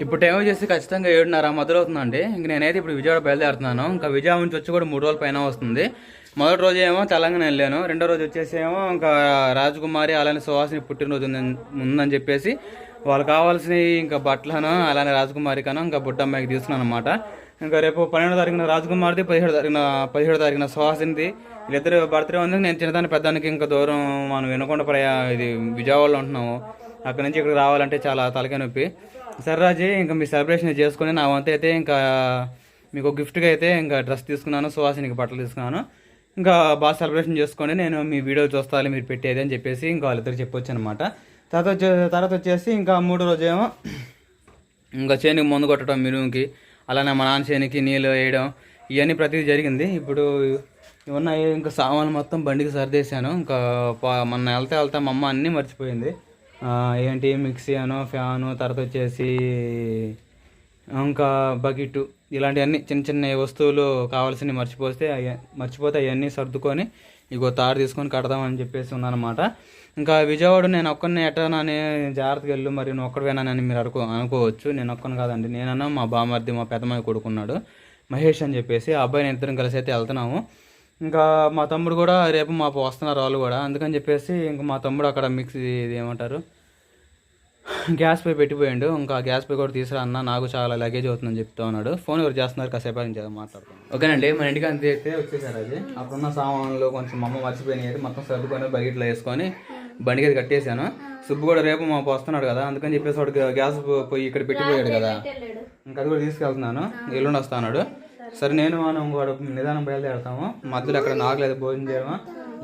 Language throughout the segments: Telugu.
ఇప్పుడు టైం వచ్చేసి ఖచ్చితంగా 7:30 మొదలవుతుందండి. ఇంక నేనైతే ఇప్పుడు విజయవాడ బయలుదేరుతున్నాను. ఇంకా విజయవాడ నుంచి వచ్చి కూడా 3 రోజుల పైన వస్తుంది. మొదటి రోజు ఏమో తెలంగాణ వెళ్ళాను. రెండో రోజు వచ్చేసి ఏమో ఇంకా రాజకుమారి అలానే సుహాసిని పుట్టినరోజు ఉందని చెప్పేసి వాళ్ళు కావాల్సినవి ఇంకా బట్టలను అలానే రాజకుమారికను ఇంకా బుట్టమ్మాయికి తీసుకున్నాను అనమాట. ఇంకా రేపు 12వ తారీఖున రాజకుమారిది, 17వ తారీఖున సుహాసినిది, వీళ్ళిద్దరు బర్త్డే ఉంది. నేను చిన్నదాన్ని పెద్దానికి ఇంకా దూరం మనం వినకొండ ఇది విజయవాడలో ఉంటున్నాము. అక్కడి నుంచి ఇక్కడికి రావాలంటే చాలా తలకాయ నొప్పి. సరే రాజీ, ఇంకా మీ సెలబ్రేషన్ చేసుకుని నా వంతు అయితే ఇంకా మీకు గిఫ్ట్గా అయితే ఇంకా డ్రెస్ తీసుకున్నాను, సుహాసినికి బట్టలు తీసుకున్నాను. ఇంకా బాగా సెలబ్రేషన్ చేసుకొని నేను మీ వీడియో చూస్తాను మీరు పెట్టేది అని చెప్పేసి ఇంకా వాళ్ళిద్దరు చెప్పొచ్చు అనమాట. తర్వాత వచ్చేసి ఇంకా 3వ రోజు ఏమో ఇంకా చేనికి మందు కొట్టడం మిరువుకి, అలానే మా నాన్న చేనికి నీళ్ళు వేయడం, ఇవన్నీ ప్రతిదీ జరిగింది. ఇప్పుడు ఇవన్నీ ఇంకా సామాన్లు మొత్తం బండికి సర్దేశాను. ఇంకా మొన్న వెళ్తా మా అమ్మ అన్నీ మర్చిపోయింది. ఏంటి మిక్సీ అను, ఫ్యాను, తర్వాత వచ్చేసి ఇంకా బకెట్, ఇలాంటివన్నీ చిన్న చిన్న వస్తువులు కావాల్సినవి మర్చిపోతే అవన్నీ సర్దుకొని ఇగో తాడు తీసుకొని కడదామని చెప్పేసి ఉన్నానమాట. ఇంకా విజయవాడ నేను ఒక్కరిని ఎట్టానని జాగ్రత్తగా వెళ్ళు, మరి నువ్వు ఒక్కడివేనానని మీరు అనుకోవచ్చు. నేను ఒక్కని కాదండి, నేనన్నా మా బామర్ది మా పెద్దమ్మాయి కొడుకున్నాడు మహేష్ అని చెప్పేసి, ఆ అబ్బాయి నేను ఇద్దరం కలిసి అయితే వెళ్తున్నాము. ఇంకా మా తమ్ముడు కూడా రేపు మాకు వస్తున్నారు వాళ్ళు కూడా. అందుకని చెప్పేసి ఇంకా మా తమ్ముడు అక్కడ మిక్సీ ఇది ఏమంటారు గ్యాస్ పై పెట్టిపోయాడు. ఇంకా గ్యాస్ పై కూడా తీసుకురా అన్న, నాకు చాలా లగేజ్ అవుతుందని చెప్తా ఉన్నాడు. ఫోన్ ఎవరు చేస్తున్నారు, కాసేపు నుంచి మాట్లాడుతున్నాను. ఓకేనండి, మన ఇంటికి అంతే అయితే వచ్చేసారు. అది అప్పుడున్న సామాన్లు కొంచెం మా అమ్మ మర్చిపోయినాయి అయితే మొత్తం సర్దుకొని బకెట్లో వేసుకొని బండికి అది కట్టేశాను. సుబ్బు కూడా రేపు మాకు వస్తున్నాడు కదా, అందుకని చెప్పేసి వాడు గ్యాస్ పోయి ఇక్కడ పెట్టిపోయాడు కదా, ఇంకా అది కూడా తీసుకెళ్తున్నాను. ఎల్లుండి వస్తున్నాడు. సరే నేను మనం వాడు నిదానం బయలుదేరుతాము. మధ్యలో అక్కడ నాకు లేదు భోజనం చేయడం,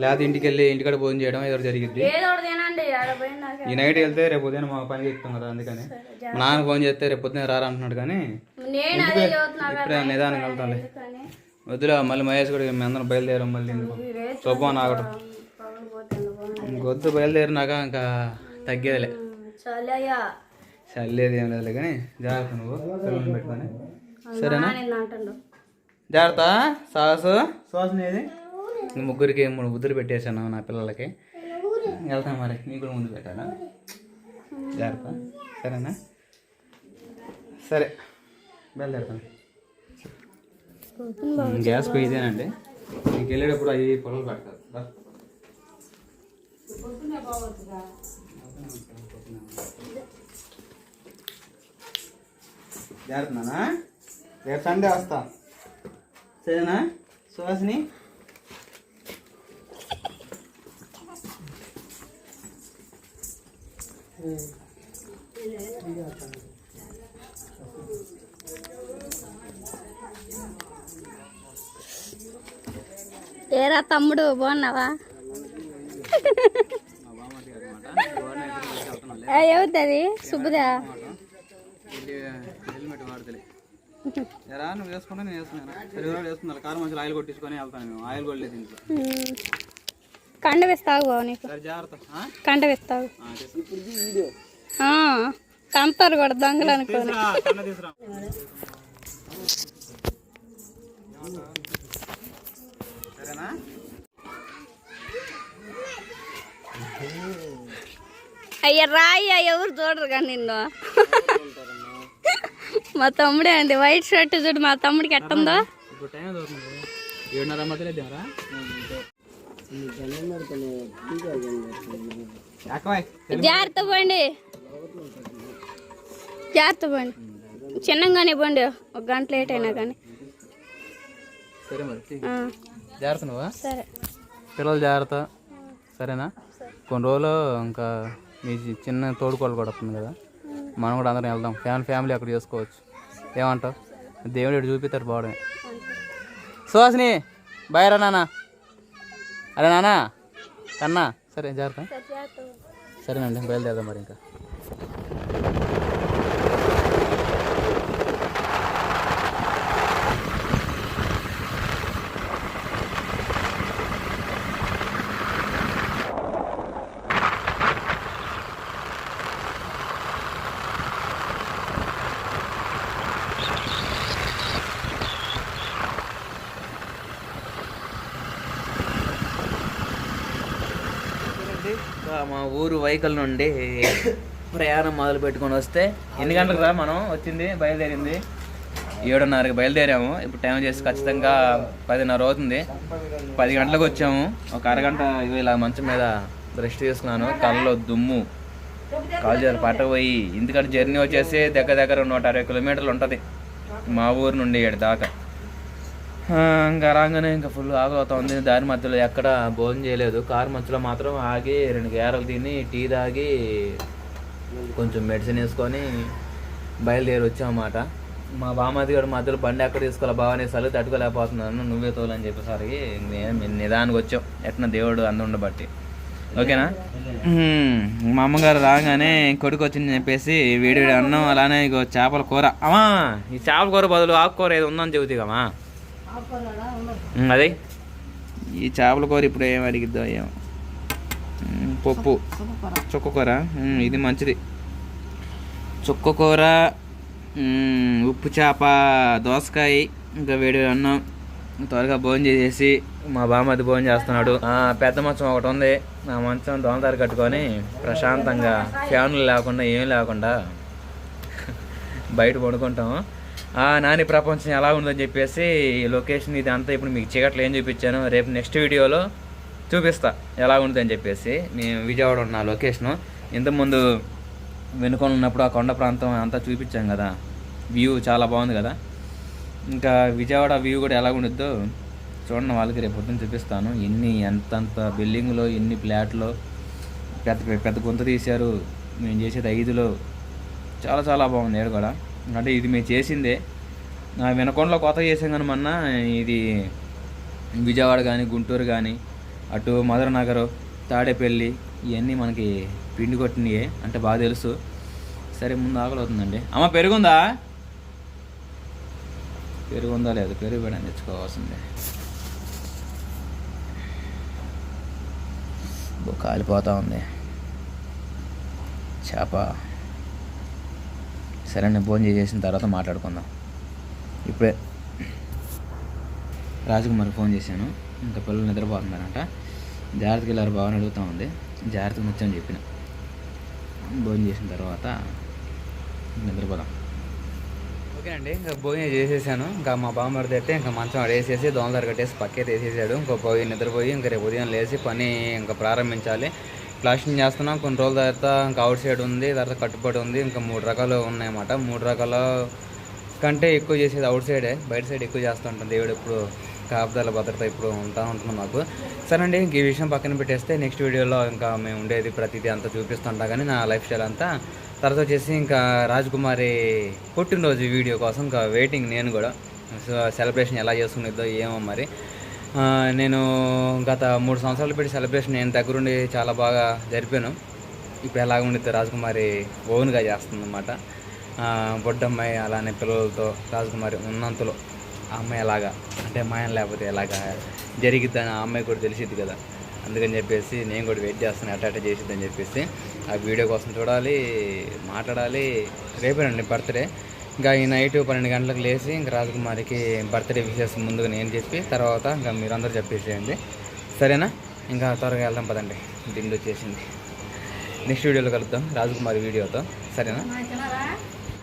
లేదా ఇంటికి వెళ్ళి ఇంటికాడ భోజనం చేయడం ఏదో జరిగింది. ఈ నైట్ వెళ్తే రేపు ఉదయం మా పనికి ఎక్కుతాం కదా, అందుకని మా నాన్న ఫోన్ చేస్తే రేపు పొద్దున రారా అంటున్నాడు. కానీ ఇప్పుడే నిదానం వెళ్తాంలే, వద్దులే. మళ్ళీ మహేష్ కూడా మేము అందరం బయలుదేరాం. మళ్ళీ శుభం ఆగటం గొద్దు బయలుదేరినాక ఇంకా తగ్గేదిలే, చల్లేది ఏం లేదులే. కానీ జాగ్రత్త, నువ్వు పిల్లల్ని పెట్టుకొని సరేనా, జాగ్రత్త. శ్వాస ఏది ముగ్గురికి 3 బుద్ధులు పెట్టేశాను నా పిల్లలకి. వెళ్తాను మరి, నీకు కూడా ముందు పెట్టాలా, జాగ్రత్త సరేనా. సరే బయలుదేరుతాను. గ్యాస్ పోయిదేనండి, నీకు వెళ్ళేటప్పుడు అవి పొలాలు పెడతారు. జాగ్రత్తనా, రేపు సండే వస్తా సరేనా సుహాసిని. ఏరా తమ్ముడు బాగున్నావా? ఏమవుతుంది శుభ్రా హెల్మెట్ వాడతలే ఎరా, నువ్వు వేసుకుంటే నేను వేసుకున్నాను. సరే వేసుకున్నాను, కారు మంచిగా ఆయిల్ కొట్టించుకొని వెళ్తాను. మేము ఆయిల్ కొట్టలేదు ఇంట్లో. కండ వేస్తావు బావ, నీకు కండ వేస్తావు తంతారు కూడా దొంగలు అనుకోని. అయ్యా రాయ్యా, ఎవరు చూడరు కానీ నిన్ను. మా తమ్ముడే అండి, వైట్ షర్ట్ చూడు మా తమ్ముడికి ఎట్టుందో. జాగ్రత్త పోండి, జాగ్రత్త పోండి, చిన్నగానే పోండి, 1 గంట లేట్ అయినా కానీ. జాగ్రత్త నువ్వు, సరే పిల్లలు జాగ్రత్త సరేనా. కొన్ని రోజులు ఇంకా మీ చిన్న తోడుకోళ్ళు కూడా వస్తుంది కదా, మనం కూడా అందరం వెళ్దాం. ఫ్యామిలీ అక్కడ చేసుకోవచ్చు. ఏమంటావు? దేవుడు ఇటు చూపిస్తాడు బాగుండే. సుహాసిని బాయ్ రా నాన్న. అరే నాన్న కన్నా, సరే జాగ్రత్త సరేనండి, బయలుదేరదాం మరి. ఇంకా మా ఊరు వైకల్ నుండి ప్రయాణం మొదలు పెట్టుకొని వస్తే ఎన్ని గంటలకు రా మనం వచ్చింది బయలుదేరింది 7:30కి బయలుదేరాము. ఇప్పుడు టైం చేసి ఖచ్చితంగా 10:30 అవుతుంది. 10 గంటలకు వచ్చాము. ఒక అరగంట ఇలా మంచం మీద రెస్ట్ తీసుకున్నాను. కళ్ళలో దుమ్ము కాలు చేతులు పట్టపోయి, ఎందుకంటే జర్నీ వచ్చేసి దగ్గర 160 కిలోమీటర్లు ఉంటుంది మా ఊరు నుండి ఇక్కడ దాకా. ఇంకా రాగానే ఇంకా ఫుల్ ఆకలి అవుతుంది. దారి మధ్యలో ఎక్కడ భోజనం చేయలేదు. కారు మధ్యలో మాత్రం ఆగి 2 గేరలు తిని టీ తాగి కొంచెం మెడిసిన్ వేసుకొని బయలుదేరి వచ్చామన్నమాట. మా బామ్మది గారు మధ్యలో బండి ఎక్కడ తీసుకోవాలి బాగానే సలు తట్టుకోలేకపోతున్నాను, నువ్వే తోలని చెప్పేసరికి నేను నిదానికి వచ్చాం. ఎట్లా దేవుడు అందుండబట్టి. ఓకేనా. మా అమ్మగారు రాగానే కొడుకు వచ్చిందని చెప్పేసి వేడి అన్నం, అలానే ఇగో చేపల కూర. అమ్మా ఈ చేపల కూర బదులు ఆకుకూర ఏది ఉందని చెబుతామా? అదే ఈ చేపల కూర ఇప్పుడు ఏం అడిగిద్దో ఏమో. పప్పు చుక్కకూర, ఇది మంచిది. చుక్కకూర, ఉప్పు చేప, దోసకాయ, ఇంకా వేడి అన్నం. త్వరగా భోజనం చేసేసి మా బామ్మది భోజనం చేస్తున్నాడు. పెద్ద మంచం ఒకటి ఉంది. ఆ మంచం దోమతారు కట్టుకొని ప్రశాంతంగా ఫ్యాన్లు లేకుండా ఏం లేకుండా బయట పడుకుంటాము. నాని ప్రపంచం ఎలా ఉందని చెప్పేసి లొకేషన్ ఇది అంతా ఇప్పుడు మీకు చీకట్లు ఏం చూపించాను, రేపు నెక్స్ట్ వీడియోలో చూపిస్తా ఎలా ఉంటుందని చెప్పేసి. మేము విజయవాడ ఉన్న లొకేషను ఇంతకుముందు వెనుకొని ఉన్నప్పుడు ఆ కొండ ప్రాంతం అంతా చూపించాం కదా, వ్యూ చాలా బాగుంది కదా. ఇంకా విజయవాడ వ్యూ కూడా ఎలా ఉండిద్దో చూడండి, వాళ్ళకి రేపు పొద్దున్న చూపిస్తాను. ఎంతంత బిల్డింగ్లో, ఎన్ని ఫ్లాట్లో, పెద్ద గుంత తీశారు. మేము చేసేది 5లో. చాలా బాగుంది ఏడు కూడా. అంటే ఇది మేము చేసిందే. వినకొండలో కొత్త చేసాం కానీ మొన్న. ఇది విజయవాడ కానీ, గుంటూరు కానీ, అటు మధుర నగరు, తాడేపల్లి, ఇవన్నీ మనకి పిండి కొట్టినయే అంటే బాగా తెలుసు. సరే ముందు ఆకలి అవుతుందండి. అమ్మ పెరుగుందా లేదు, పెరుగు కూడా తెచ్చుకోవాల్సిందే. కాలిపోతూ ఉంది చేప. సరే నేను భోజనం చేసిన తర్వాత మాట్లాడుకుందాం. ఇప్పుడే రాజకుమారికి ఫోన్ చేశాను. ఇంకా పిల్లలు నిద్రపోతున్నారంట. జాగ్రత్తగా వెళ్ళారు బాగా అడుగుతూ ఉంది. జాగ్రత్తగా వచ్చాను చెప్పిన. భోజనం చేసిన తర్వాత నిద్రపోదాం. ఓకేనండి, ఇంకా భోజనం చేసేసాను. ఇంకా మా బామ్మడిది అయితే ఇంకా మంచం ఆడేసేసి దోమదారు కట్టేసి పక్కైతే వేసేసాడు. ఇంకా పోయి నిద్రపోయి ఇంకా రేపు ఉదయం లేచి పని ఇంకా ప్రారంభించాలి. ప్లాస్టింగ్ చేస్తున్నాం. కొన్ని రోజుల తర్వాత ఇంకా అవుట్ సైడ్ ఉంది, తర్వాత కట్టుబడి ఉంది. ఇంకా 3 రకాలు ఉన్నాయన్నమాట. 3 రకాల కంటే ఎక్కువ చేసేది అవుట్ సైడే, బయట సైడ్ ఎక్కువ చేస్తూ ఉంటాం. దేవుడు ఇప్పుడు కాపుదల భద్రత ఇప్పుడు ఉంటుంది మాకు. సరేనండి, ఇంక ఈ విషయం పక్కన పెట్టేస్తే నెక్స్ట్ వీడియోలో ఇంకా మేము ఉండేది ప్రతిదీ అంతా చూపిస్తుంటా కానీ నా లైఫ్ స్టైల్ అంతా. తర్వాత వచ్చేసి ఇంకా రాజకుమారి పుట్టినరోజు వీడియో కోసం ఇంకా వెయిటింగ్. నేను కూడా సెలబ్రేషన్ ఎలా చేసుకునేదో ఏమో మరి. నేను గత 3 సంవత్సరాలు పెట్టి సెలబ్రేషన్ నేను దగ్గరుండి చాలా బాగా జరిపాను. ఇప్పుడు ఎలాగ ఉండిద్దో రాజకుమారి ఓన్గా చేస్తుంది అన్నమాట. బొడ్డమ్మాయి అలానే పిల్లలతో రాజకుమారి ఉన్నంతలో ఆ అమ్మాయి ఎలాగా అంటే మాయం లేకపోతే ఎలాగా జరిగిద్దని ఆ అమ్మాయి కూడా తెలిసిద్ది కదా. అందుకని చెప్పేసి నేను కూడా వెయిట్ చేస్తాను అట్ట చేసిద్దని చెప్పేసి. ఆ వీడియో కోసం చూడాలి, మాట్లాడాలి. రేపేనండి బర్త్డే. ఇంకా ఈ నైట్ 12 గంటలకు లేచి ఇంకా రాజకుమారికి బర్త్డే విషెస్ ముందుగా నేను చెప్పి తర్వాత ఇంకా మీరందరూ చెప్పేసేయండి, సరేనా? ఇంకా త్వరగా వెళ్దాం పదండి, దిండు వచ్చేసింది. నెక్స్ట్ వీడియోలో కలుద్దాం రాజకుమారి వీడియోతో, సరేనా?